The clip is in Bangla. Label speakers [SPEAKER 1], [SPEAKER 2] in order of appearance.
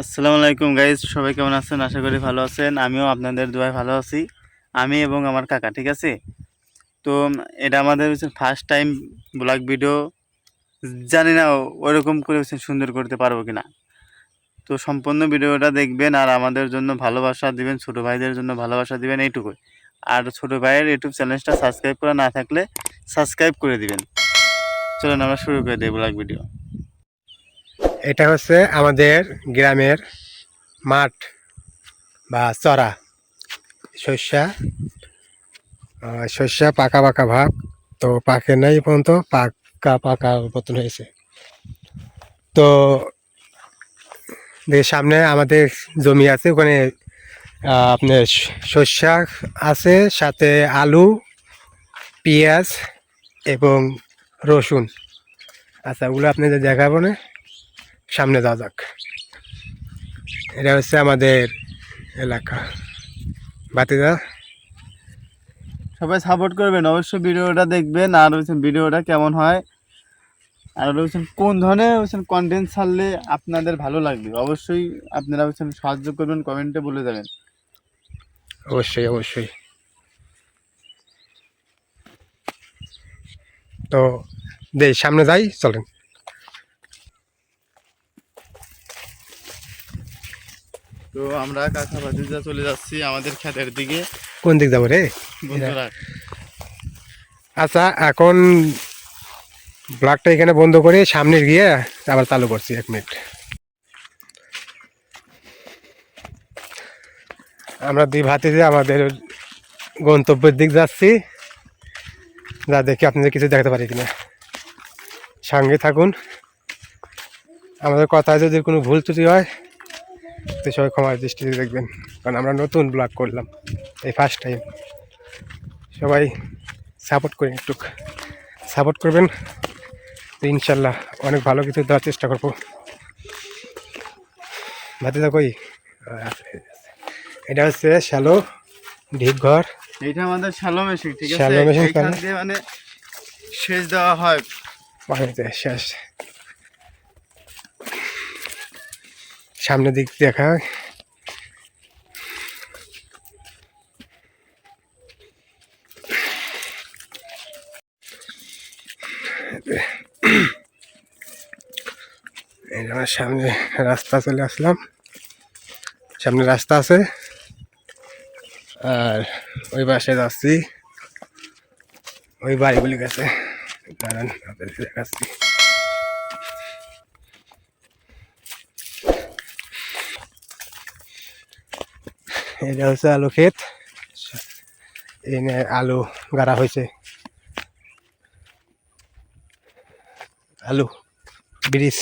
[SPEAKER 1] আসসালামু আলাইকুম গাইজ, সবাই কেমন আছেন? আশা করি ভালো আছেন। আমিও আপনাদের দোয়ায় ভালো আছি। আমি এবং আমার কাকা, ঠিক আছে? তো এটা আমাদের ফার্স্ট টাইম ব্লগ ভিডিও। জানি না ওরকম করে সুন্দর করতে পারবো কিনা। তো সম্পূর্ণ ভিডিওটা দেখবেন আর আমাদের জন্য ভালোবাসা দিবেন, ছোটো ভাইদের জন্য ভালোবাসা দিবেন, এইটুকুই। আর ছোটো ভাইয়ের ইউটিউব চ্যানেলটা সাবস্ক্রাইব করা না থাকলে সাবস্ক্রাইব করে দিবেন। চলুন আমরা শুরু করে দিই ব্লগ ভিডিও।
[SPEAKER 2] এটা হচ্ছে আমাদের গ্রামের মাঠ বা চড়া শস্যা। শস্যা পাকা পাকা ভাব, তো পাকে নাই পর্যন্ত পাকা পাকা পতন হয়েছে। তো সামনে আমাদের জমি আছে, ওখানে আপনার শস্যা আছে, সাথে আলু, পেঁয়াজ এবং রসুন। আচ্ছা, ওগুলো আপনাদের দেখাবো না, সামনে যাওয়া যাক। এটা হচ্ছে আমাদের এলাকা। বাতিদা
[SPEAKER 1] সবাই সাপোর্ট করবেন, অবশ্যই ভিডিওটা দেখবেন। আর ভিডিওটা কেমন হয় আর কোন ধরনের কন্টেন্ট ছাড়লে আপনাদের ভালো লাগবে, অবশ্যই আপনারা সাহায্য করবেন, কমেন্টে বলে যাবেন।
[SPEAKER 2] অবশ্যই অবশ্যই। তো সামনে যাই, চলেন।
[SPEAKER 1] তো আমরা কাকা ভাতিজা চলে যাচ্ছি আমাদের ক্ষেতের দিকে।
[SPEAKER 2] কোন দিক যাবো রে
[SPEAKER 1] বন্ধুরা,
[SPEAKER 2] আচ্ছা, এখন ব্লগটা এখানে বন্ধ করে সামনে গিয়ে আবার চালু করছি, 1 মিনিট। আমরা দুই ভাতিজা আমাদের গন্তব্যের দিক যাচ্ছি, যা দেখি আপনাদের কিছু দেখাতে পারি কিনা। সঙ্গে থাকুন। আমাদের কথায় যদি কোনো ভুল ত্রুটি হয় তো সবাই ক্ষমার দৃষ্টিতে দেখবেন, কারণ আমরা নতুন ব্লগ করলাম, এই ফার্স্ট টাইম। সবাই সাপোর্ট করেন, একটু সাপোর্ট করবেন, তো ইনশাল্লাহ অনেক ভালো কিছু দেওয়ার চেষ্টা করবো। ভাতিজা কই? এটা হচ্ছে শ্যালো ঢিপ ঘর।
[SPEAKER 1] এইটা আমাদের শ্যালো মেশিন, ঠিক আছে?
[SPEAKER 2] শ্যালো মেশিন
[SPEAKER 1] এইখান দিয়ে সেচ দেওয়া হয়
[SPEAKER 2] পানিতে। শেষ, সামনের দিক দেখা হয়। এই আমার সামনে রাস্তা, চলে আসলাম। সামনে রাস্তা আছে, আর ওই পাশে যাচ্ছি ওই বাড়িগুলি গেছে। দাঁড়ান, আপনাদের দেখাচ্ছি। এটা হচ্ছে আলু ক্ষেত, এনে আলু গাড়া হয়েছে। আলু ব্রিজ।